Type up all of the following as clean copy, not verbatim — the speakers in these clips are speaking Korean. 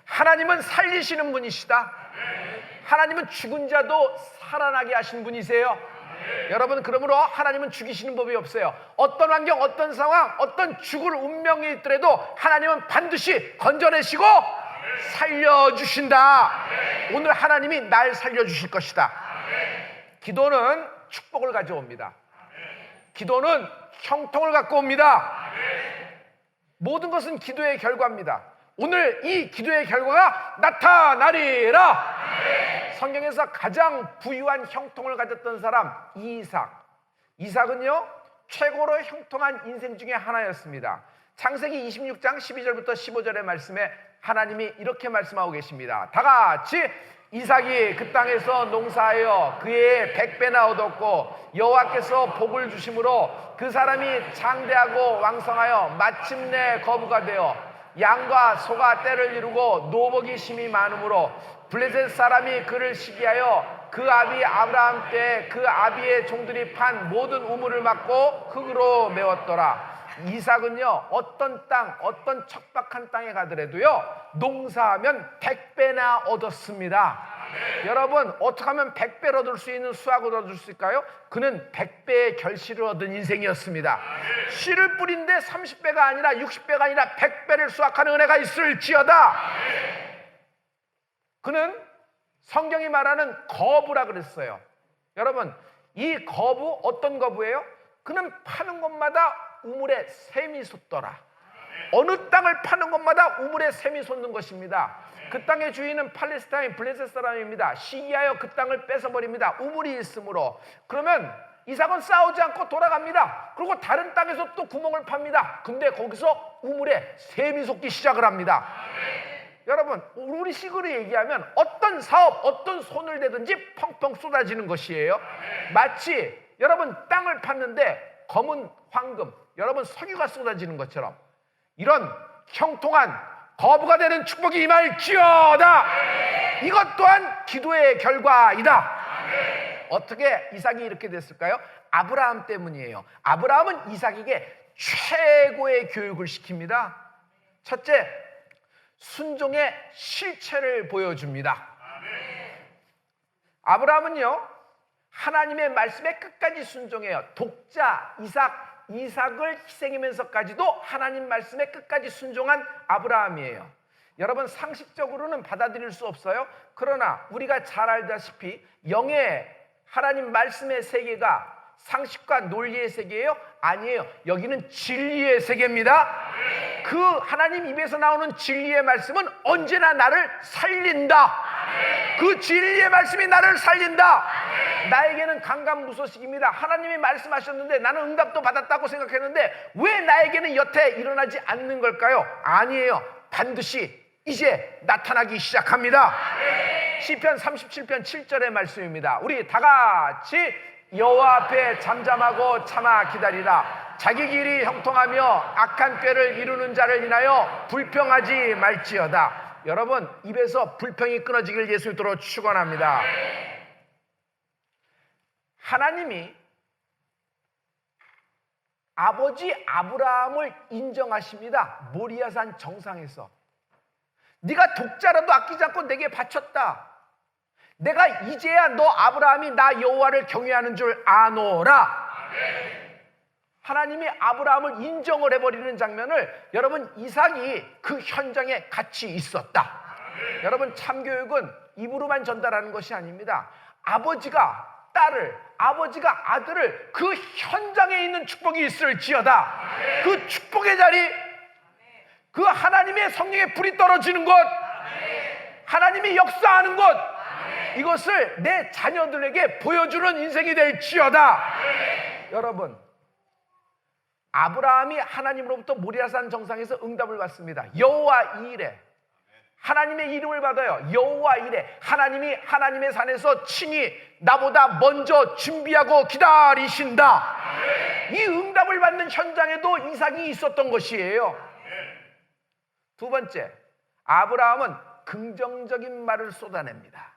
하나님은 살리시는 분이시다. 하나님은 죽은 자도 살아나게 하신 분이세요. 여러분, 그러므로 하나님은 죽이시는 법이 없어요. 어떤 환경, 어떤 상황, 어떤 죽을 운명이 있더라도 하나님은 반드시 건져내시고 살려주신다. 오늘 하나님이 날 살려주실 것이다. 기도는 축복을 가져옵니다. 기도는 형통을 갖고 옵니다. 모든 것은 기도의 결과입니다. 오늘 이 기도의 결과가 나타나리라. 성경에서 가장 부유한 형통을 가졌던 사람 이삭. 이삭은요, 최고로 형통한 인생 중에 하나였습니다. 창세기 26장 12절부터 15절의 말씀에 하나님이 이렇게 말씀하고 계십니다. 다 같이 이삭이 그 땅에서 농사하여 그의 100배나 얻었고 여호와께서 복을 주심으로 그 사람이 장대하고 왕성하여 마침내 거부가 되어 양과 소가 때를 이루고 노복이 심히 많으므로 블레셋 사람이 그를 시기하여 그 아비 아브라함 때 그 아비의 종들이 판 모든 우물을 막고 흙으로 메웠더라. 이삭은요, 어떤 땅, 어떤 척박한 땅에 가더라도요, 농사하면 100배나 얻었습니다. 여러분, 어떻게 하면 100배를 얻을 수 있는 수확을 얻을 수 있을까요? 그는 100배의 결실을 얻은 인생이었습니다. 씨를 뿌린데 30배가 아니라 60배가 아니라 100배를 수확하는 은혜가 있을지어다. 그는 성경이 말하는 거부라 그랬어요. 여러분, 이 거부 어떤 거부예요? 그는 파는 곳마다 우물에 샘이 솟더라. 어느 땅을 파는 곳마다 우물에 샘이 솟는 것입니다. 그 땅의 주인은 팔레스타인 블레셋 사람입니다. 시기하여 그 땅을 뺏어버립니다. 우물이 있으므로. 그러면 이삭은 싸우지 않고 돌아갑니다. 그리고 다른 땅에서 또 구멍을 팝니다. 근데 거기서 우물에 샘이 솟기 시작을 합니다. 여러분, 우리 식으로 얘기하면 어떤 사업, 어떤 손을 대든지 펑펑 쏟아지는 것이에요. 마치 여러분 땅을 팠는데 검은 황금, 여러분 석유가 쏟아지는 것처럼 이런 형통한 거부가 되는 축복이 임할지어다. 이것 또한 기도의 결과이다. 어떻게 이삭이 이렇게 됐을까요? 아브라함 때문이에요. 아브라함은 이삭에게 최고의 교육을 시킵니다. 첫째, 순종의 실체를 보여줍니다. 아브라함은요, 하나님의 말씀에 끝까지 순종해요. 독자 이삭을 희생하면서까지도 하나님 말씀에 끝까지 순종한 아브라함이에요. 여러분, 상식적으로는 받아들일 수 없어요. 그러나 우리가 잘 알다시피 영의 하나님 말씀의 세계가 상식과 논리의 세계예요? 아니에요. 여기는 진리의 세계입니다. 그 하나님 입에서 나오는 진리의 말씀은 언제나 나를 살린다. 그 진리의 말씀이 나를 살린다. 나에게는 강간무소식입니다. 하나님이 말씀하셨는데 나는 응답도 받았다고 생각했는데 왜 나에게는 여태 일어나지 않는 걸까요? 아니에요. 반드시 이제 나타나기 시작합니다. 시편 37편 7절의 말씀입니다. 우리 다 같이 여호와 앞에 잠잠하고 참아 기다리라. 자기 길이 형통하며 악한 꾀를 이루는 자를 인하여 불평하지 말지어다. 여러분, 입에서 불평이 끊어지길 예수 이름으로 축원합니다. 하나님이 아버지 아브라함을 인정하십니다. 모리아산 정상에서. 네가 독자라도 아끼지 않고 내게 바쳤다. 내가 이제야 너 아브라함이 나 여호와를 경외하는 줄 아노라. 하나님이 아브라함을 인정을 해버리는 장면을 여러분, 이삭이 그 현장에 같이 있었다. 여러분, 참교육은 입으로만 전달하는 것이 아닙니다. 아버지가 딸을, 아버지가 아들을 그 현장에 있는 축복이 있을지어다. 그 축복의 자리, 그 하나님의 성령의 불이 떨어지는 곳, 하나님이 역사하는 곳, 이것을 내 자녀들에게 보여주는 인생이 될지어다. 여러분, 아브라함이 하나님으로부터 모리아산 정상에서 응답을 받습니다. 여호와 이레, 하나님의 이름을 받아요. 여호와 이레, 하나님이 하나님의 산에서 친히 나보다 먼저 준비하고 기다리신다. 이 응답을 받는 현장에도 이삭이 있었던 것이에요. 두 번째, 아브라함은 긍정적인 말을 쏟아냅니다.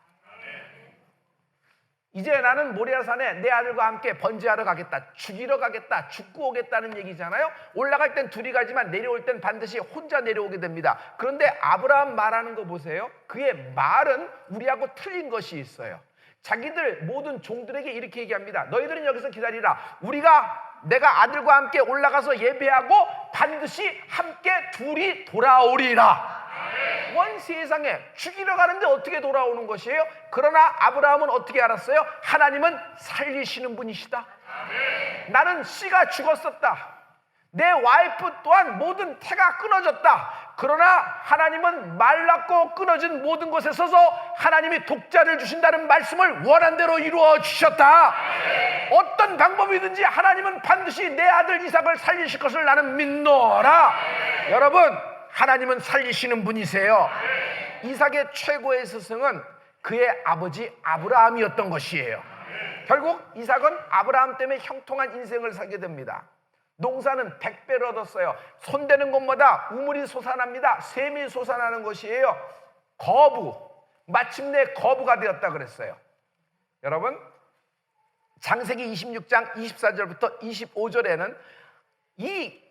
이제 나는 모리아산에 내 아들과 함께 번제하러 가겠다, 죽이러 가겠다, 죽고 오겠다는 얘기잖아요. 올라갈 땐 둘이 가지만 내려올 땐 반드시 혼자 내려오게 됩니다. 그런데 아브라함 말하는 거 보세요. 그의 말은 우리하고 틀린 것이 있어요. 자기들 모든 종들에게 이렇게 얘기합니다. 너희들은 여기서 기다리라. 내가 아들과 함께 올라가서 예배하고 반드시 함께 둘이 돌아오리라. 원 세상에 죽이러 가는데 어떻게 돌아오는 것이에요? 그러나 아브라함은 어떻게 알았어요? 하나님은 살리시는 분이시다. 나는 씨가 죽었었다. 내 와이프 또한 모든 태가 끊어졌다. 그러나 하나님은 말랐고 끊어진 모든 것에 서서 하나님이 독자를 주신다는 말씀을 원한 대로 이루어 주셨다. 어떤 방법이든지 하나님은 반드시 내 아들 이삭을 살리실 것을 나는 믿노라. 여러분, 하나님은 살리시는 분이세요. 이삭의 최고의 스승은 그의 아버지 아브라함이었던 것이에요. 결국 이삭은 아브라함 때문에 형통한 인생을 살게 됩니다. 농사는 100배를 얻었어요. 손대는 것마다 우물이 솟아납니다. 샘이 솟아나는 것이에요. 마침내 거부가 되었다 그랬어요. 여러분, 창세기 26장 24절부터 25절에는 이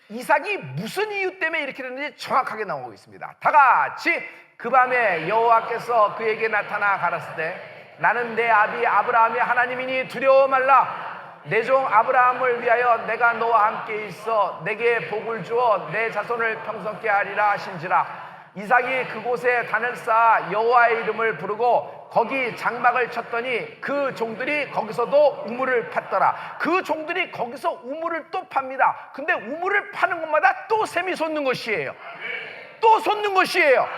이삭이 무슨 이유 때문에 이렇게 됐는지 정확하게 나오고 있습니다. 다 같이 그 밤에 여호와께서 그에게 나타나 가라사대 때 나는 내 아비 아브라함의 하나님이니 두려워 말라. 내 종 아브라함을 위하여 내가 너와 함께 있어 내게 복을 주어 내 자손을 평성케 하리라 하신지라. 이삭이 그곳에 단을 쌓아 여호와의 이름을 부르고 거기 장막을 쳤더니 그 종들이 거기서도 우물을 팠더라. 그 종들이 거기서 우물을 또 팝니다. 근데 우물을 파는 곳마다 또 샘이 솟는 것이에요. 또 솟는 것이에요.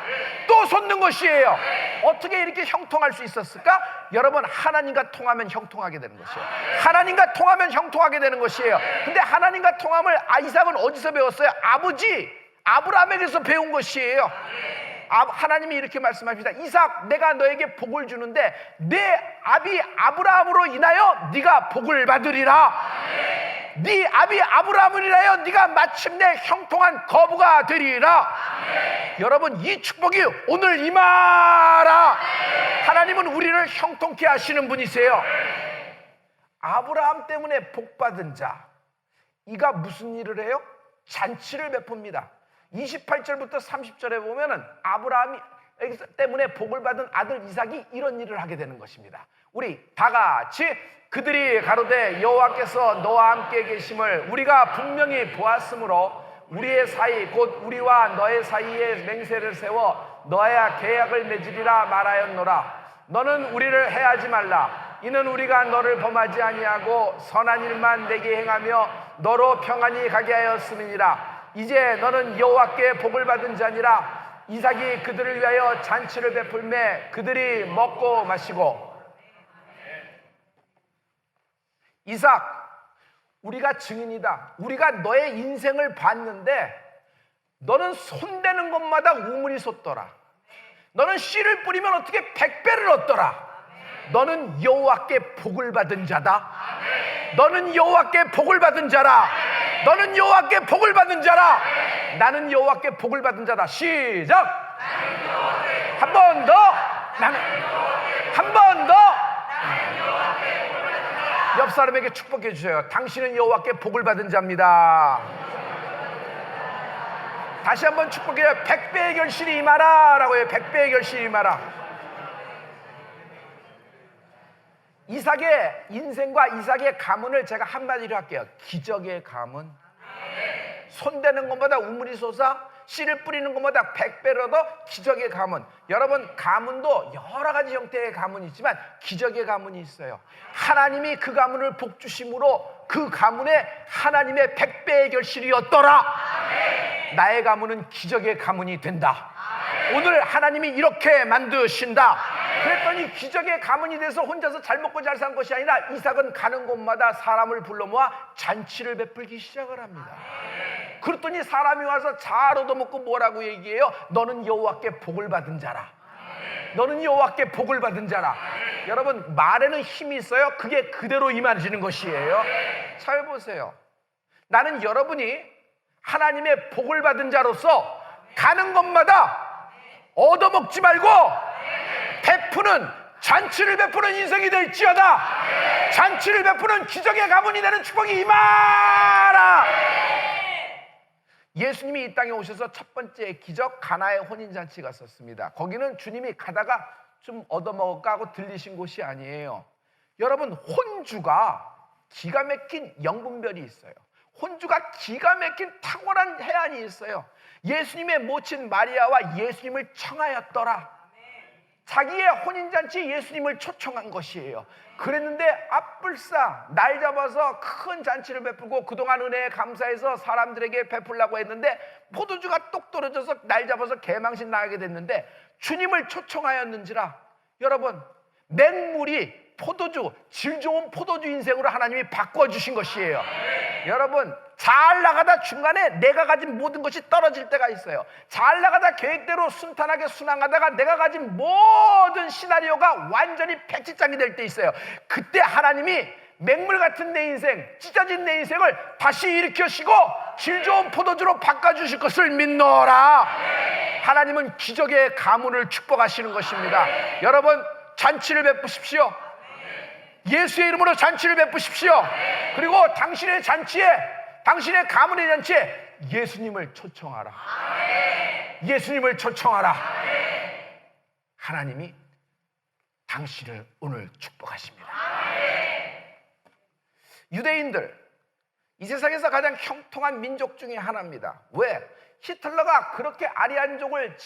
또 솟는 것이에요. 어떻게 이렇게 형통할 수 있었을까? 여러분, 하나님과 통하면 형통하게 되는 것이에요. 하나님과 통하면 형통하게 되는 것이에요. 근데 하나님과 통함을 이삭은 어디서 배웠어요? 아버지 아브라함에게서 배운 것이에요. 하나님이 이렇게 말씀하십니다. 이삭, 내가 너에게 복을 주는데 내 아비 아브라함으로 인하여 네가 복을 받으리라. 네 아비 아브라함을 인하여 네가 마침내 형통한 거부가 되리라. 여러분, 이 축복이 오늘 임하라. 하나님은 우리를 형통케 하시는 분이세요. 아브라함 때문에 복받은 자, 이가 무슨 일을 해요? 잔치를 베풉니다. 28절부터 30절에 보면은 아브라함이 때문에 복을 받은 아들 이삭이 이런 일을 하게 되는 것입니다. 우리 다 같이 그들이 가로되 여호와께서 너와 함께 계심을 우리가 분명히 보았으므로 우리의 사이 곧 우리와 너의 사이에 맹세를 세워 너야 계약을 맺으리라 말하였노라. 너는 우리를 해하지 말라. 이는 우리가 너를 범하지 아니하고 선한 일만 내게 행하며 너로 평안히 가게 하였음이니라. 이제 너는 여호와께 복을 받은 자니라. 이삭이 그들을 위하여 잔치를 베풀매 그들이 먹고 마시고. 이삭, 우리가 증인이다. 우리가 너의 인생을 봤는데 너는 손대는 것마다 우물이 솟더라. 너는 씨를 뿌리면 어떻게 100배를 얻더라. 너는 여호와께 복을 받은 자다. 너는 여호와께 복을 받은 자라. 너는 여호와께 복을 받은 자라. 나는 여호와께 복을 받은 자다. 시작. 한 번 더. 한 번 더. 옆 사람에게 축복해 주세요. 당신은 여호와께 복을 받은 자입니다. 다시 한번 축복해요. 100배의 결실이 임하라 라고 해요. 100배의 결실이 임하라. 이삭의 인생과 이삭의 가문을 제가 한마디로 할게요. 기적의 가문. 손대는 것마다 우물이 솟아 씨를 뿌리는 것마다 100배를 얻어 기적의 가문. 여러분, 가문도 여러 가지 형태의 가문이 있지만 기적의 가문이 있어요. 하나님이 그 가문을 복주심으로 그 가문에 하나님의 100배의 결실이 얻더라. 나의 가문은 기적의 가문이 된다. 오늘 하나님이 이렇게 만드신다. 그랬더니 기적의 가문이 돼서 혼자서 잘 먹고 잘 사는 것이 아니라 이삭은 가는 곳마다 사람을 불러 모아 잔치를 베풀기 시작을 합니다. 그랬더니 사람이 와서 잘 얻어먹고 뭐라고 얘기해요? 너는 여호와께 복을 받은 자라. 너는 여호와께 복을 받은 자라. 여러분, 말에는 힘이 있어요. 그게 그대로 임하시는 것이에요. 잘 보세요. 나는 여러분이 하나님의 복을 받은 자로서 가는 것마다 얻어먹지 말고 베푸는 잔치를 베푸는 인생이 될지어다. 잔치를 베푸는 기적의 가문이 되는 축복이 임하라. 예수님이 이 땅에 오셔서 첫 번째 기적 가나의 혼인잔치가 있었습니다. 거기는 주님이 가다가 좀 얻어먹을까 하고 들리신 곳이 아니에요. 여러분, 혼주가 기가 막힌 영분별이 있어요. 혼주가 기가 막힌 탁월한 해안이 있어요. 예수님의 모친 마리아와 예수님을 청하였더라. 자기의 혼인잔치 예수님을 초청한 것이에요. 그랬는데 앞불싸 날 잡아서 큰 잔치를 베풀고 그동안 은혜에 감사해서 사람들에게 베풀려고 했는데 포도주가 똑 떨어져서 날 잡아서 개망신 나가게 됐는데 주님을 초청하였는지라. 여러분, 맹물이 포도주, 질 좋은 포도주 인생으로 하나님이 바꿔주신 것이에요. 여러분, 잘 나가다 중간에 내가 가진 모든 것이 떨어질 때가 있어요. 잘 나가다 계획대로 순탄하게 순항하다가 내가 가진 모든 시나리오가 완전히 백지장이 될 때 있어요. 그때 하나님이 맹물 같은 내 인생, 찢어진 내 인생을 다시 일으켜시고 질 좋은 포도주로 바꿔주실 것을 믿노라. 하나님은 기적의 가문을 축복하시는 것입니다. 여러분, 잔치를 베푸십시오. 예수의 이름으로 잔치를 베푸십시오. 그리고 당신의 잔치에, 당신의 가문의 잔치에 예수님을 초청하라. 예수님을 초청하라. 하나님이 당신을 오늘 축복하십니다. 유대인들, 이 세상에서 가장 형통한 민족 중에 하나입니다. 왜? 히틀러가 그렇게 아리안족의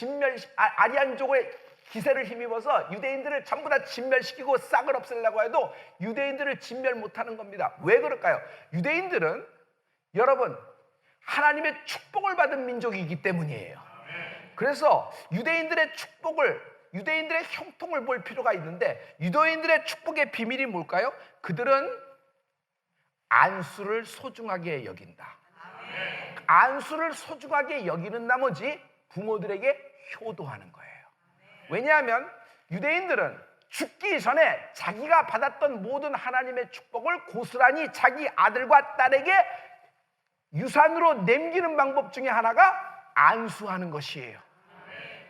기세를 힘입어서 유대인들을 전부 다 진멸시키고 싹을 없애려고 해도 유대인들을 진멸 못하는 겁니다. 왜 그럴까요? 유대인들은 여러분, 하나님의 축복을 받은 민족이기 때문이에요. 그래서 유대인들의 축복을, 유대인들의 형통을 볼 필요가 있는데, 유대인들의 축복의 비밀이 뭘까요? 그들은 안수를 소중하게 여긴다. 안수를 소중하게 여기는 나머지 부모들에게 효도하는 거예요. 왜냐하면 유대인들은 죽기 전에 자기가 받았던 모든 하나님의 축복을 고스란히 자기 아들과 딸에게 유산으로 남기는 방법 중에 하나가 안수하는 것이에요.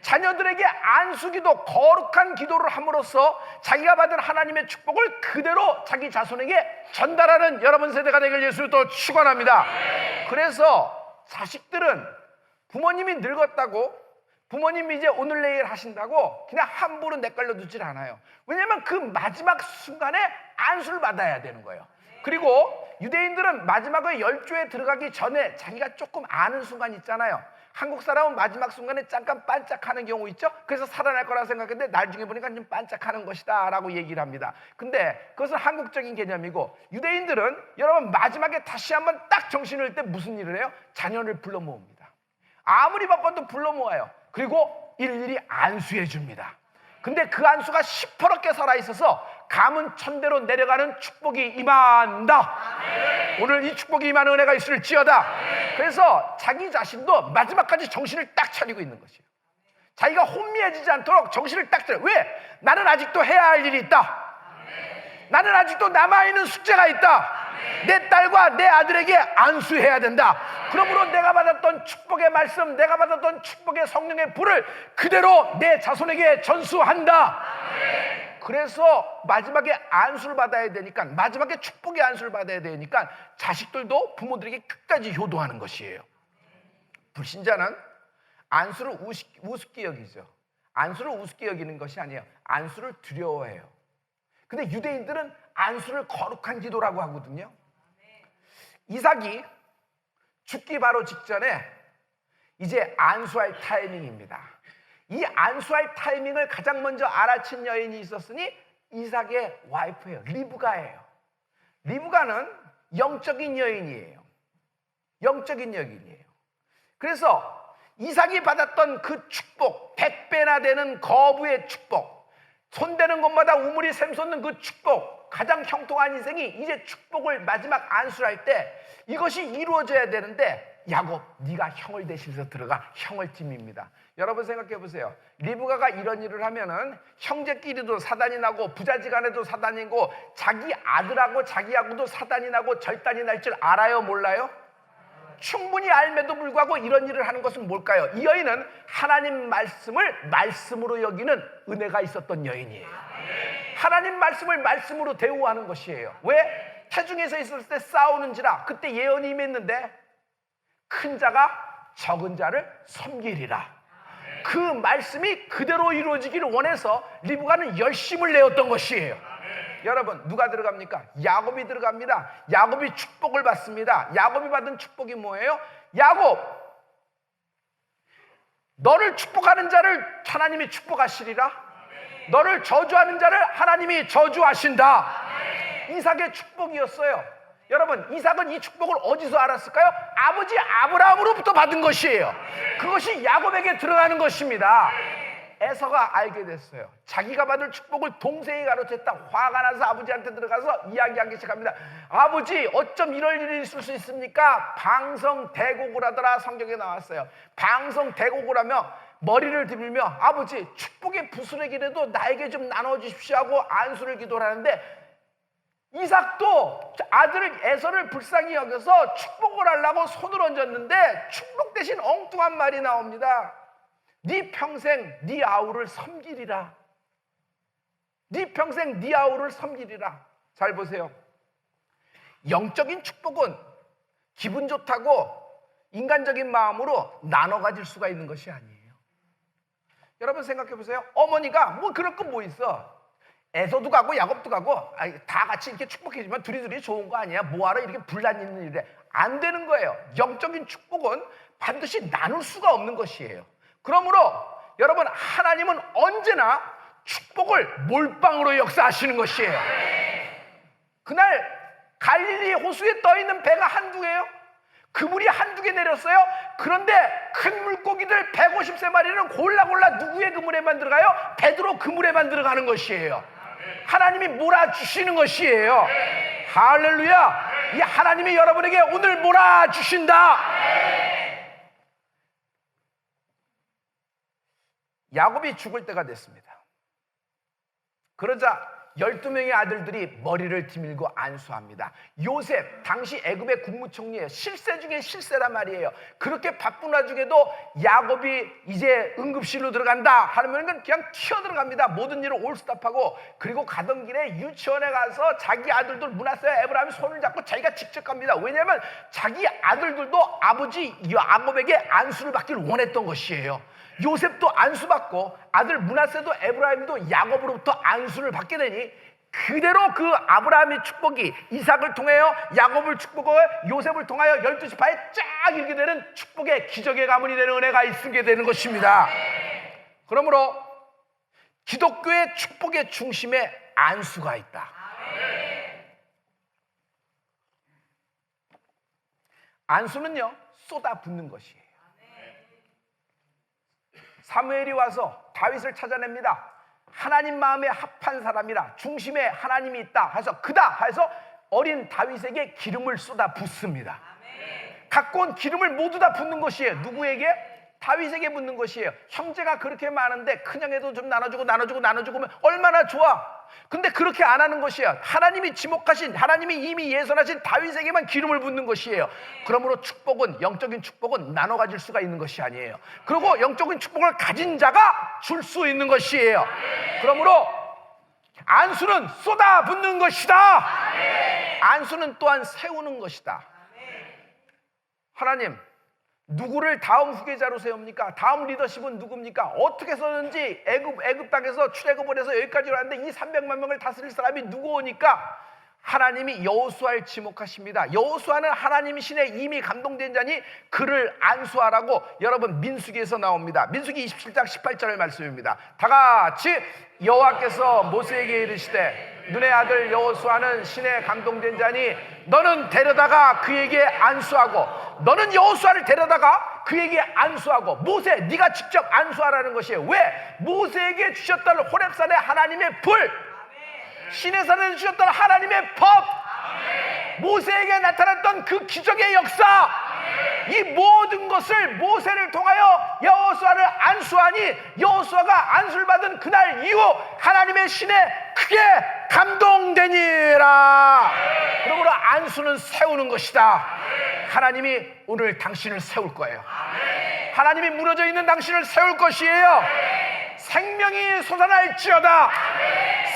자녀들에게 안수기도, 거룩한 기도를 함으로써 자기가 받은 하나님의 축복을 그대로 자기 자손에게 전달하는 여러분 세대가 되길 예수를 또 축원합니다. 그래서 자식들은 부모님이 늙었다고, 부모님이 이제 오늘 내일 하신다고 그냥 함부로 내걸려 두질 않아요. 왜냐하면 그 마지막 순간에 안수를 받아야 되는 거예요. 그리고 유대인들은 마지막의 열조에 들어가기 전에 자기가 조금 아는 순간 있잖아요. 한국 사람은 마지막 순간에 잠깐 반짝하는 경우 있죠. 그래서 살아날 거라 생각했는데 나중에 보니까 좀 반짝하는 것이다 라고 얘기를 합니다. 근데 그것은 한국적인 개념이고, 유대인들은 여러분 마지막에 다시 한번 딱 정신을 들 때 무슨 일을 해요? 자녀를 불러 모읍니다. 아무리 바빠도 불러 모아요. 그리고 일일이 안수해 줍니다. 근데 그 안수가 시퍼렇게 살아있어서 가문 천대로 내려가는 축복이 임한다. 오늘 이 축복이 임하는 은혜가 있을지어다. 그래서 자기 자신도 마지막까지 정신을 딱 차리고 있는 것이에요. 자기가 혼미해지지 않도록 정신을 딱 차려. 왜? 나는 아직도 해야 할 일이 있다. 나는 아직도 남아있는 숙제가 있다. 내 딸과 내 아들에게 안수해야 된다. 그러므로 내가 받았던 축복의 말씀, 내가 받았던 축복의 성령의 불을 그대로 내 자손에게 전수한다. 그래서 마지막에 안수를 받아야 되니까, 마지막에 축복의 안수를 받아야 되니까 자식들도 부모들에게 끝까지 효도하는 것이에요. 불신자는 안수를 우습게 여기죠. 안수를 우습게 여기는 것이 아니에요. 안수를 두려워해요. 근데 유대인들은 안수를 거룩한 기도라고 하거든요. 이삭이 죽기 바로 직전에 이제 안수할 타이밍입니다. 이 안수할 타이밍을 가장 먼저 알아챈 여인이 있었으니 이삭의 와이프예요. 리브가예요. 리브가는 영적인 여인이에요. 영적인 여인이에요. 그래서 이삭이 받았던 그 축복, 100배나 되는 거부의 축복, 손대는 곳마다 우물이 샘솟는 그 축복, 가장 형통한 인생이 이제 축복을 마지막 안수를 할 때 이것이 이루어져야 되는데, 야곱 네가 형을 대신해서 들어가. 형을 팀입니다. 여러분 생각해 보세요. 리브가가 이런 일을 하면은 형제끼리도 사단이 나고 부자지간에도 사단이 나고 자기 아들하고 자기하고도 사단이 나고 절단이 날 줄 알아요, 몰라요? 충분히 알매도 불구하고 이런 일을 하는 것은 뭘까요? 이 여인은 하나님 말씀을 말씀으로 여기는 은혜가 있었던 여인이에요. 하나님 말씀을 말씀으로 대우하는 것이에요. 왜? 태중에서 있을 때 싸우는지라. 그때 예언이 임했는데 큰 자가 적은 자를 섬기리라. 그 말씀이 그대로 이루어지기를 원해서 리브가는 열심을 내었던 것이에요. 여러분, 누가 들어갑니까? 야곱이 들어갑니다. 야곱이 축복을 받습니다. 야곱이 받은 축복이 뭐예요? 야곱, 너를 축복하는 자를 하나님이 축복하시리라. 너를 저주하는 자를 하나님이 저주하신다. 이삭의 축복이었어요. 여러분, 이삭은 이 축복을 어디서 알았을까요? 아버지 아브라함으로부터 받은 것이에요. 그것이 야곱에게 들어가는 것입니다. 에서가 알게 됐어요. 자기가 받을 축복을 동생이 가로챘다. 화가 나서 아버지한테 들어가서 이야기하기 시작합니다. 아버지, 어쩜 이럴 일이 있을 수 있습니까? 방성대곡을 하더라. 성경에 나왔어요. 방성대곡을 하며 머리를 들밀며 아버지, 축복의 부스러기라도 나에게 좀 나눠주십시오 하고 안수를 기도를 하는데, 이삭도 아들 에서를 불쌍히 여겨서 축복을 하려고 손을 얹었는데 축복 대신 엉뚱한 말이 나옵니다. 네 평생 네 아우를 섬기리라. 네 평생 네 아우를 섬기리라. 잘 보세요. 영적인 축복은 기분 좋다고 인간적인 마음으로 나눠 가질 수가 있는 것이 아니에요. 여러분 생각해 보세요. 어머니가 뭐 그럴 거 뭐 있어. 에서도 가고 야곱도 가고 다 같이 이렇게 축복해주면 둘이 좋은 거 아니야? 뭐하러 이렇게 분란 있는 일에. 안 되는 거예요. 영적인 축복은 반드시 나눌 수가 없는 것이에요. 그러므로 여러분, 하나님은 언제나 축복을 몰빵으로 역사하시는 것이에요. 그날 갈릴리 호수에 떠있는 배가 한두 개예요? 그물이 한두 개 내렸어요. 그런데 큰 물고기들 150마리는 골라골라 누구의 그물에만 들어가요? 베드로 그물에만 들어가는 것이에요. 하나님이 몰아주시는 것이에요. 할렐루야. 이 하나님이 여러분에게 오늘 몰아주신다. 야곱이 죽을 때가 됐습니다. 그러자 12명의 아들들이 머리를 디밀고 안수합니다. 요셉, 당시 애굽의 국무총리예요. 실세 중에 실세란 말이에요. 그렇게 바쁜 와중에도 야곱이 이제 응급실로 들어간다 하면 그냥 튀어들어갑니다. 모든 일을 올스톱하고. 그리고 가던 길에 유치원에 가서 자기 아들들 므낫세와 에브라임이 손을 잡고 자기가 직접 갑니다. 왜냐하면 자기 아들들도 아버지 야곱에게 안수를 받기를 원했던 것이에요. 요셉도 안수받고 아들 므낫세도 에브라임도 야곱으로부터 안수를 받게 되니 그대로 그 아브라함의 축복이 이삭을 통하여 야곱을 축복하여 요셉을 통하여 12지파에 쫙 일게 되는 축복의 기적의 가문이 되는 은혜가 있게 되는 것입니다. 그러므로 기독교의 축복의 중심에 안수가 있다. 안수는요, 쏟아붓는 것이에요. 사무엘이 와서 다윗을 찾아냅니다. 하나님 마음에 합한 사람이라, 중심에 하나님이 있다 해서 그다 해서 어린 다윗에게 기름을 쏟아 붓습니다. 갖고 온 기름을 모두 다 붓는 것이에요. 누구에게? 다윗에게 붓는 것이에요. 형제가 그렇게 많은데 큰형에도 좀 나눠주고 하면 얼마나 좋아. 근데 그렇게 안 하는 것이에요. 하나님이 지목하신, 하나님이 이미 예선하신 다윗에게만 기름을 붓는 것이에요. 그러므로 축복은, 영적인 축복은 나눠 가질 수가 있는 것이 아니에요. 그리고 영적인 축복을 가진 자가 줄 수 있는 것이에요. 그러므로 안수는 쏟아붓는 것이다. 안수는 또한 세우는 것이다. 하나님, 누구를 다음 후계자로 세웁니까? 다음 리더십은 누굽니까? 어떻게 해서든지 애굽 땅에서 출애굽을 해서 여기까지 왔는데 이 300만 명을 다스릴 사람이 누구 오니까 하나님이 여호수아를 지목하십니다. 여호수아는 하나님이신에 이미 감동된 자니 그를 안수하라고 여러분 민수기에서 나옵니다. 민수기 27장 18절의 말씀입니다. 다 같이 여호와께서 모세에게 이르시되 눈의 아들 여호수아는 신에 감동된 자니 너는 데려다가 그에게 안수하고, 너는 여호수아를 데려다가 그에게 안수하고. 모세, 네가 직접 안수하라는 것이에요. 왜? 모세에게 주셨던 호렙산의 하나님의 불, 시내산에 주셨던 하나님의 법, 모세에게 나타났던 그 기적의 역사, 이 모든 것을 모세를 통하여 여호수아를 안수하니 여호수아가 안수를 받은 그날 이후 하나님의 신에 크게 감동되니라. 그러므로 안수는 세우는 것이다. 하나님이 오늘 당신을 세울 거예요. 하나님이 무너져 있는 당신을 세울 것이에요. 생명이 솟아날지어다.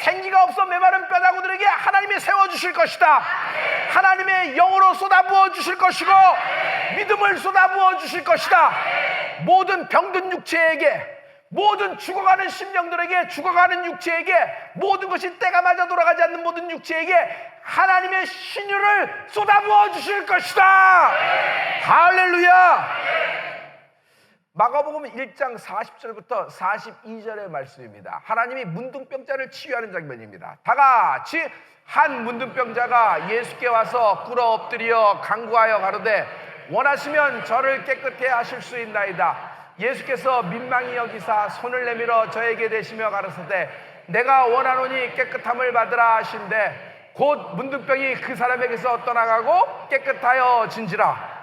생기가 없어 메마른 뼈다구들에게 하나님이 세워주실 것이다. 하나님의 영으로 쏟아부어 주실 것이고 믿음을 쏟아부어 주실 것이다. 모든 병든 육체에게, 모든 죽어가는 심령들에게, 죽어가는 육체에게, 모든 것이 때가 맞아 돌아가지 않는 모든 육체에게 하나님의 신유를 쏟아부어 주실 것이다. 할렐루야. 마가복음 1장 40절부터 42절의 말씀입니다. 하나님이 문둥병자를 치유하는 장면입니다. 다 같이 한 문둥병자가 예수께 와서 꿇어 엎드려 간구하여 가로되 원하시면 저를 깨끗해 하실 수 있나이다. 예수께서 민망히 여기사 손을 내밀어 저에게 대시며 가라사대 내가 원하노니 깨끗함을 받으라 하신대 곧 문둥병이 그 사람에게서 떠나가고 깨끗하여 진지라.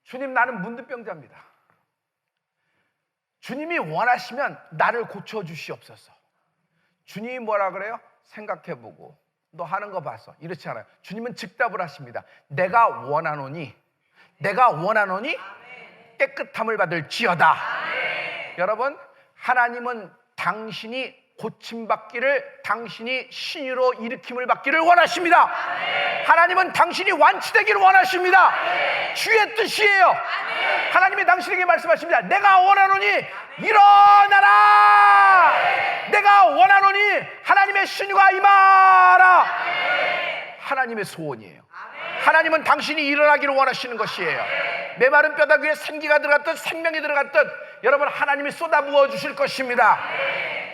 주님, 나는 문둥병자입니다. 주님이 원하시면 나를 고쳐주시옵소서. 주님이 뭐라 그래요? 생각해보고 너 하는 거 봤어. 이렇지 않아요. 주님은 즉답을 하십니다. 내가 원하노니 깨끗함을 받을지어다. 여러분, 하나님은 당신이 고침받기를, 당신이 신유로 일으킴을 받기를 원하십니다. 하나님은 당신이 완치되기를 원하십니다. 주의 뜻이에요. 하나님이 당신에게 말씀하십니다. 내가 원하노니 일어나라. 내가 원하노니 하나님의 신유가 임하라. 하나님의 소원이에요. 하나님은 당신이 일어나기를 원하시는 것이에요. 메마른 뼈다귀에 생기가 들어갔듯 생명이 들어갔듯 여러분 하나님이 쏟아부어 주실 것입니다.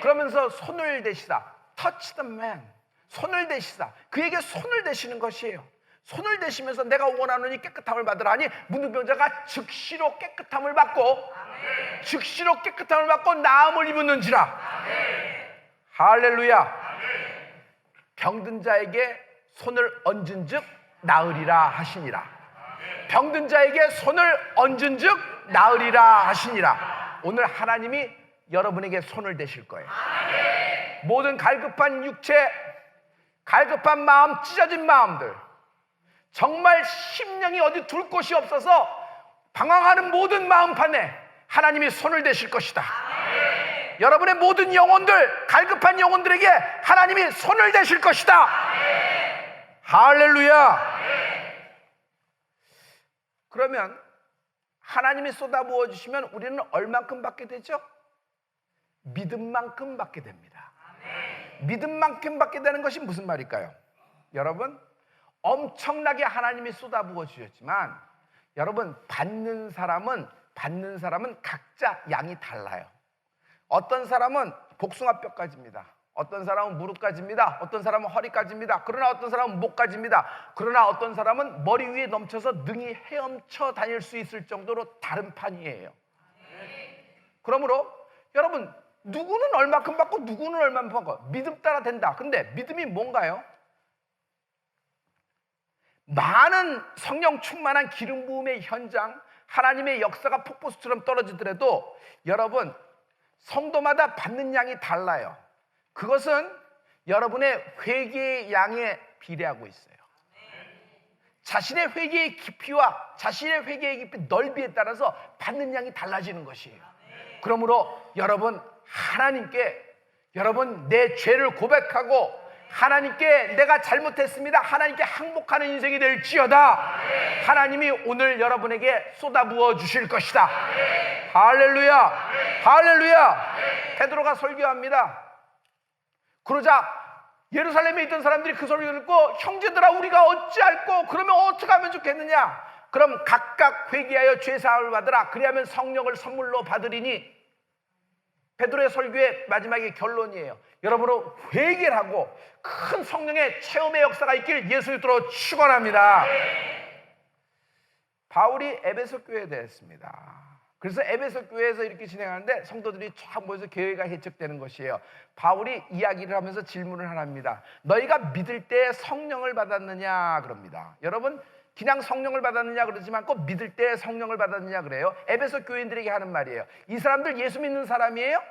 그러면서 손을 대시다. Touch the man. 손을 대시다. 그에게 손을 대시는 것이에요. 손을 대시면서 내가 원하노니 깨끗함을 받으라 하니 문둥병자가 즉시로 깨끗함을 받고 즉시로 깨끗함을 받고 나음을 입었는지라. 할렐루야. 병든 자에게 손을 얹은 즉 나으리라 하시니라. 병든 자에게 손을 얹은 즉 나으리라 하시니라. 오늘 하나님이 여러분에게 손을 대실 거예요. 모든 갈급한 육체, 갈급한 마음, 찢어진 마음들, 정말 심령이 어디 둘 곳이 없어서 방황하는 모든 마음판에 하나님이 손을 대실 것이다. 여러분의 모든 영혼들, 갈급한 영혼들에게 하나님이 손을 대실 것이다. 할렐루야. 그러면 하나님이 쏟아부어 주시면 우리는 얼만큼 받게 되죠? 믿음만큼 받게 됩니다. 믿음만큼 받게 되는 것이 무슨 말일까요? 여러분, 엄청나게 하나님이 쏟아부어 주셨지만 여러분, 받는 사람은 각자 양이 달라요. 어떤 사람은 복숭아뼈까지입니다. 어떤 사람은 무릎까지입니다. 어떤 사람은 허리까지입니다. 그러나 어떤 사람은 목까지입니다. 그러나 어떤 사람은 머리 위에 넘쳐서 능히 헤엄쳐 다닐 수 있을 정도로 다른 판이에요. 그러므로 여러분, 누구는 얼마큼 받고 누구는 얼마큼 받고 믿음 따라 된다. 근데 믿음이 뭔가요? 많은 성령 충만한 기름 부음의 현장, 하나님의 역사가 폭포수처럼 떨어지더라도 여러분, 성도마다 받는 양이 달라요. 그것은 여러분의 회개의 양에 비례하고 있어요. 자신의 회개의 깊이와 자신의 회개의 깊이 넓이에 따라서 받는 양이 달라지는 것이에요. 그러므로 여러분, 하나님께 여러분 내 죄를 고백하고 하나님께 내가 잘못했습니다, 하나님께 항복하는 인생이 될지어다. 하나님이 오늘 여러분에게 쏟아부어 주실 것이다. 할렐루야. 할렐루야. 베드로가 설교합니다. 그러자 예루살렘에 있던 사람들이 그 소리를 듣고 형제들아 우리가 어찌할꼬? 그러면 어떻게 하면 좋겠느냐? 그럼 각각 회개하여 죄사함을 받으라. 그리하면 성령을 선물로 받으리니. 베드로의 설교의 마지막에 결론이에요. 여러분은 회개를 하고 큰 성령의 체험의 역사가 있길 예수 이름으로 축원합니다. 바울이 에베소 교회에 대했습니다. 그래서 에베소 교회에서 이렇게 진행하는데 성도들이 쫙 모여서 교회가 개척되는 것이에요. 바울이 이야기를 하면서 질문을 하나 합니다. 너희가 믿을 때 성령을 받았느냐 그럽니다. 여러분, 그냥 성령을 받았느냐 그러지만 꼭 믿을 때 성령을 받았느냐 그래요. 에베소 교인들에게 하는 말이에요. 이 사람들 예수 믿는 사람이에요?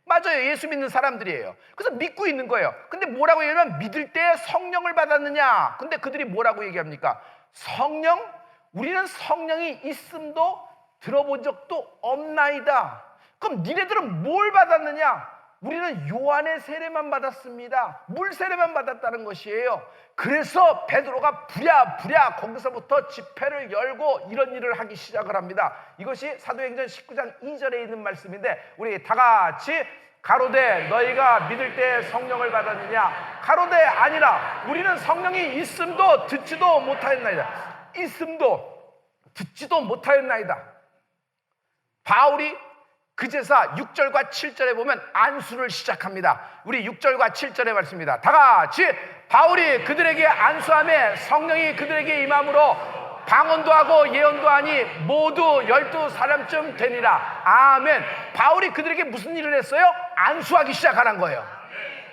맞아요. 예수 믿는 사람들이에요. 그래서 믿고 있는 거예요. 근데 뭐라고 얘기하면 믿을 때 성령을 받았느냐. 근데 그들이 뭐라고 얘기합니까? 성령? 우리는 성령이 있음도 들어본 적도 없나이다. 그럼 니네들은 뭘 받았느냐? 우리는 요한의 세례만 받았습니다. 물 세례만 받았다는 것이에요. 그래서 베드로가 부랴부랴 거기서부터 집회를 열고 이런 일을 하기 시작을 합니다. 이것이 사도행전 19장 2절에 있는 말씀인데, 우리 다 같이 가로되 너희가 믿을 때 성령을 받았느냐? 가로되 아니라 우리는 성령이 있음도 듣지도 못하였나이다. 있음도 듣지도 못하였나이다. 바울이 그제서 6절과 7절에 보면 안수를 시작합니다. 우리 6절과 7절의 말씀입니다. 다 같이 바울이 그들에게 안수하며 성령이 그들에게 임함으로 방언도 하고 예언도 하니 모두 12사람쯤 되니라. 아멘. 바울이 그들에게 무슨 일을 했어요? 안수하기 시작하는 거예요.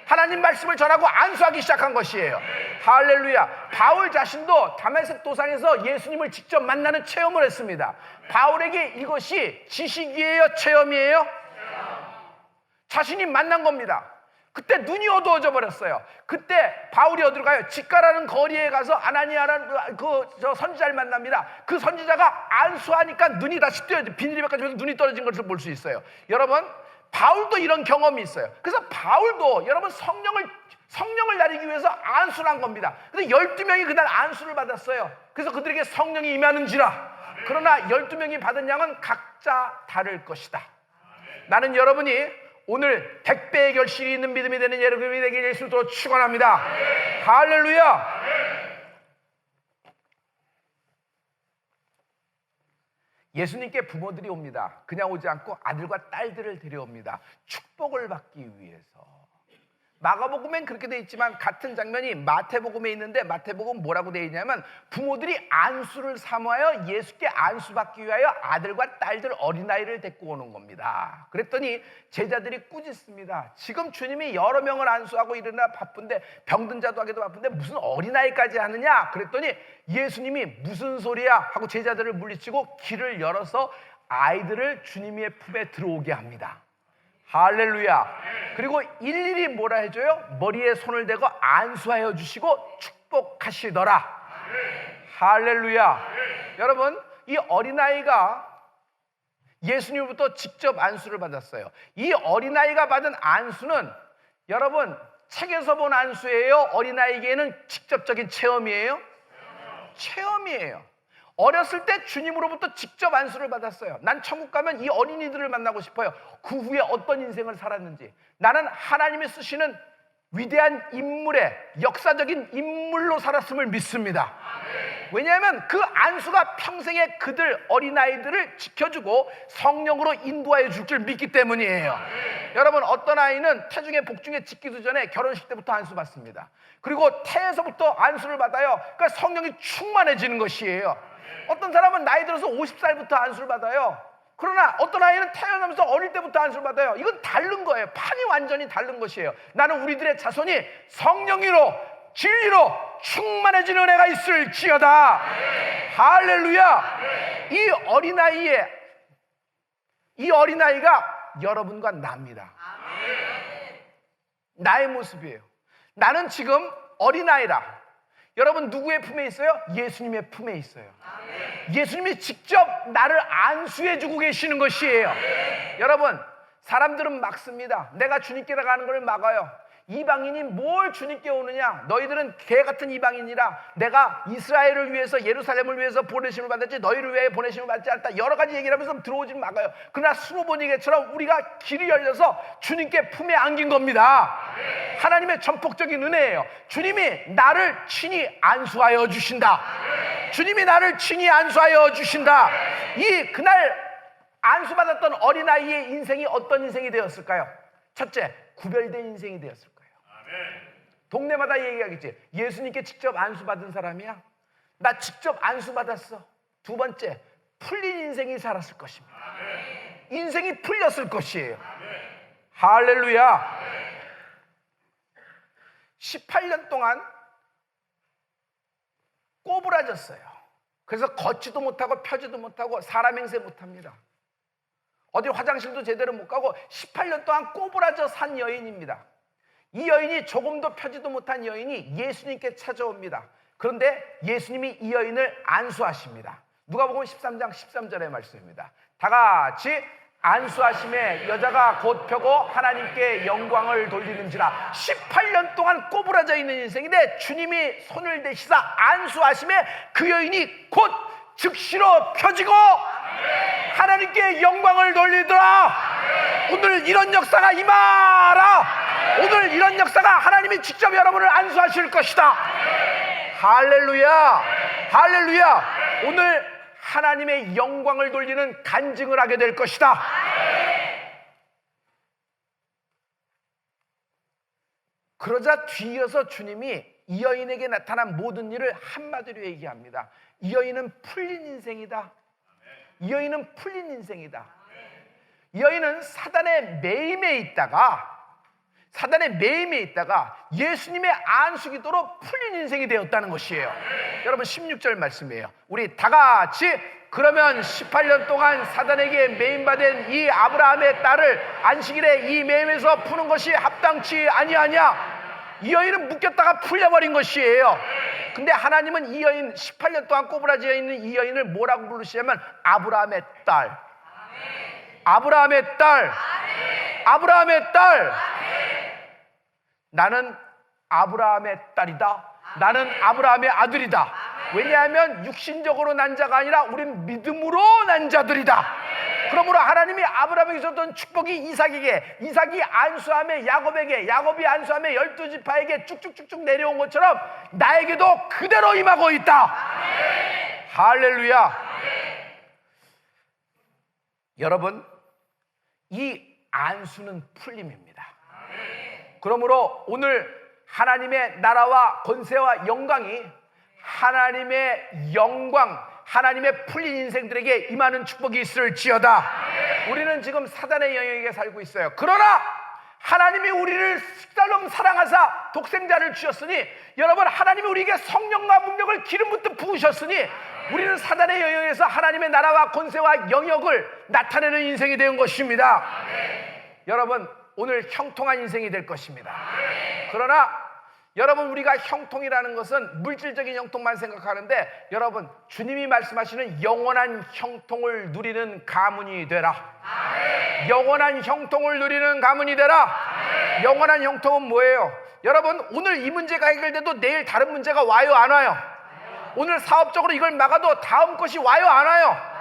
하나님 말씀을 전하고 안수하기 시작한 것이에요. 할렐루야. 바울 자신도 다메섹 도상에서 예수님을 직접 만나는 체험을 했습니다. 바울에게 이것이 지식이에요? 체험이에요? 자신이 만난 겁니다. 그때 눈이 어두워져 버렸어요. 그때 바울이 어디로 가요? 직가라는 거리에 가서 아나니아라는 저 선지자를 만납니다. 그 선지자가 안수하니까 눈이 다시 뜨여져, 비닐이 바깥에서 눈이 떨어진 것을 볼 수 있어요. 여러분, 바울도 이런 경험이 있어요. 그래서 바울도 여러분 성령을 나리기 위해서 안수를 한 겁니다. 그래서 12명이 그날 안수를 받았어요. 그래서 그들에게 성령이 임하는지라. 그러나 12명이 받은 양은 각자 다를 것이다. 나는 여러분이 오늘 100배의 결실이 있는 믿음이 되는 여러분이 되길 예수로 축원합니다. 할렐루야. 예수님께 부모들이 옵니다. 그냥 오지 않고 아들과 딸들을 데려옵니다. 축복을 받기 위해서. 마가복음엔 그렇게 돼 있지만 같은 장면이 마태복음에 있는데, 마태복음 뭐라고 돼 있냐면 부모들이 안수를 사모하여 예수께 안수받기 위하여 아들과 딸들 어린아이를 데리고 오는 겁니다. 그랬더니 제자들이 꾸짖습니다. 지금 주님이 여러 명을 안수하고 이러나 바쁜데, 병든 자도 하기도 바쁜데 무슨 어린아이까지 하느냐? 그랬더니 예수님이 무슨 소리야? 하고 제자들을 물리치고 길을 열어서 아이들을 주님의 품에 들어오게 합니다. 할렐루야. 그리고 일일이 뭐라 해줘요? 머리에 손을 대고 안수하여 주시고 축복하시더라. 할렐루야. 여러분, 이 어린아이가 예수님부터 직접 안수를 받았어요. 이 어린아이가 받은 안수는 여러분 책에서 본 안수예요? 어린아이에게는 직접적인 체험이에요? 체험이에요. 어렸을 때 주님으로부터 직접 안수를 받았어요. 난 천국 가면 이 어린이들을 만나고 싶어요. 그 후에 어떤 인생을 살았는지. 나는 하나님이 쓰시는 위대한 인물의 역사적인 인물로 살았음을 믿습니다. 왜냐하면 그 안수가 평생에 그들 어린아이들을 지켜주고 성령으로 인도하여 줄 줄 믿기 때문이에요. 여러분, 어떤 아이는 태중에 복중에 짓기도 전에 결혼식 때부터 안수 받습니다. 그리고 태에서부터 안수를 받아요. 그러니까 성령이 충만해지는 것이에요. 어떤 사람은 나이 들어서 50살부터 안수를 받아요. 그러나 어떤 아이는 태어나면서 어릴 때부터 안수를 받아요. 이건 다른 거예요. 판이 완전히 다른 것이에요. 나는 우리들의 자손이 성령으로 진리로 충만해지는 은혜가 있을지어다. 할렐루야. 이 어린아이가 여러분과 납니다. 나의 모습이에요. 나는 지금 어린아이라. 여러분 누구의 품에 있어요? 예수님의 품에 있어요. 예수님이 직접 나를 안수해주고 계시는 것이에요. 여러분, 사람들은 막습니다. 내가 주님께 가는 것을 막아요. 이방인이 뭘 주님께 오느냐? 너희들은 개같은 이방인이라 내가 이스라엘을 위해서 예루살렘을 위해서 보내심을 받았지 너희를 위해 보내심을 받지 않다. 여러 가지 얘기를 하면서 들어오지 막아요. 그러나 수로보니게처럼 우리가 길이 열려서 주님께 품에 안긴 겁니다. 하나님의 전폭적인 은혜예요. 주님이 나를 친히 안수하여 주신다. 주님이 나를 친히 안수하여 주신다. 그날 안수받았던 어린아이의 인생이 어떤 인생이 되었을까요? 첫째, 구별된 인생이 되었을 거예요. 동네마다 얘기하겠지. 예수님께 직접 안수받은 사람이야? 나 직접 안수받았어. 두 번째, 풀린 인생이 살았을 것입니다. 인생이 풀렸을 것이에요. 할렐루야. 18년 동안 꼬부라졌어요. 그래서 걷지도 못하고 펴지도 못하고 사람 행세 못합니다. 어디 화장실도 제대로 못 가고 18년 동안 꼬부라져 산 여인입니다. 이 여인이 조금도 펴지도 못한 여인이 예수님께 찾아옵니다. 그런데 예수님이 이 여인을 안수하십니다. 누가복음 13장 13절의 말씀입니다. 다 같이 안수하심에 여자가 곧 펴고 하나님께 영광을 돌리는지라. 18년 동안 꼬부라져 있는 인생인데 주님이 손을 대시사 안수하심에 그 여인이 곧 즉시로 펴지고 하나님께 영광을 돌리더라. 오늘 이런 역사가 임하라. 오늘 이런 역사가 하나님이 직접 여러분을 안수하실 것이다. 할렐루야, 할렐루야. 오늘 하나님의 영광을 돌리는 간증을 하게 될 것이다. 그러자 뒤이어서 주님이 이 여인에게 나타난 모든 일을 한마디로 얘기합니다. 이 여인은 풀린 인생이다. 이 여인은 풀린 인생이다. 이 여인은 사단의 매임에 있다가 예수님의 안수기도로 풀린 인생이 되었다는 것이에요. 여러분 16절 말씀이에요. 우리 다 같이 그러면 18년 동안 사단에게 매임받은 이 아브라함의 딸을 안식일에 이 매임에서 푸는 것이 합당치 아니하냐. 이 여인은 묶였다가 풀려버린 것이에요. 근데 하나님은 이 여인 18년 동안 꼬부라져 있는 이 여인을 뭐라고 부르시냐면 아브라함의 딸, 아브라함의 딸, 아브라함의 딸. 나는 아브라함의 딸이다. 나는 아브라함의 아들이다. 왜냐하면 육신적으로 난 자가 아니라 우린 믿음으로 난 자들이다. 그러므로 하나님이 아브라함에게 줬던 축복이 이삭에게, 이삭이 안수함에 야곱에게, 야곱이 안수함에 12지파에게 쭉쭉쭉쭉 내려온 것처럼 나에게도 그대로 임하고 있다. 할렐루야. 여러분, 이 안수는 풀림입니다. 그러므로 오늘 하나님의 나라와 권세와 영광이, 하나님의 영광, 하나님의 풀린 인생들에게 임하는 축복이 있을지어다. 우리는 지금 사단의 영역에 살고 있어요. 그러나 하나님이 우리를 식달로 사랑하사 독생자를 주셨으니, 여러분, 하나님이 우리에게 성령과 능력을 기름 붓듯 부으셨으니 우리는 사단의 영역에서 하나님의 나라와 권세와 영역을 나타내는 인생이 된 것입니다. 여러분, 오늘 형통한 인생이 될 것입니다. 그러나 여러분, 우리가 형통이라는 것은 물질적인 형통만 생각하는데, 여러분, 주님이 말씀하시는 영원한 형통을 누리는 가문이 되라. 영원한 형통을 누리는 가문이 되라. 영원한 형통은 뭐예요? 여러분, 오늘 이 문제가 해결돼도 내일 다른 문제가 와요, 안 와요? 오늘 사업적으로 이걸 막아도 다음 것이 와요, 안 와요?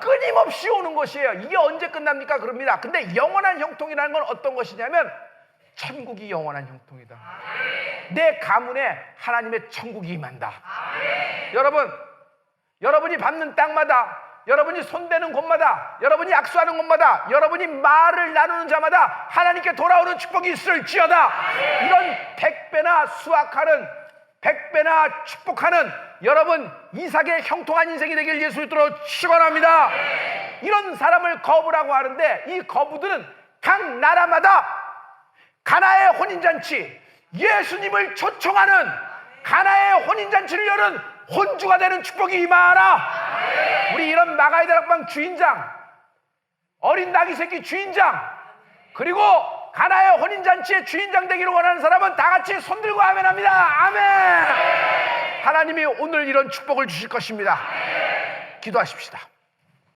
끊임없이 오는 것이에요. 이게 언제 끝납니까? 그럽니다. 근데 영원한 형통이라는 건 어떤 것이냐면 천국이 영원한 형통이다. 내 가문에 하나님의 천국이 임한다. 여러분, 여러분이 밟는 땅마다, 여러분이 손대는 곳마다, 여러분이 악수하는 곳마다, 여러분이 말을 나누는 자마다 하나님께 돌아오는 축복이 있을지어다. 이런 100배나 수확하는, 100배나 축복하는 여러분 이삭의 형통한 인생이 되길 예수 이름으로 축원합니다. 이런 사람을 거부라고 하는데, 이 거부들은 각 나라마다 가나의 혼인잔치, 예수님을 초청하는 가나의 혼인잔치를 여는 혼주가 되는 축복이 임하라. 우리 이런 마가의 다락방 주인장, 어린 나귀 새끼 주인장, 그리고 가나의 혼인잔치의 주인장 되기를 원하는 사람은 다 같이 손들고 아멘합니다. 아멘. 하나님이 오늘 이런 축복을 주실 것입니다. 기도하십시다.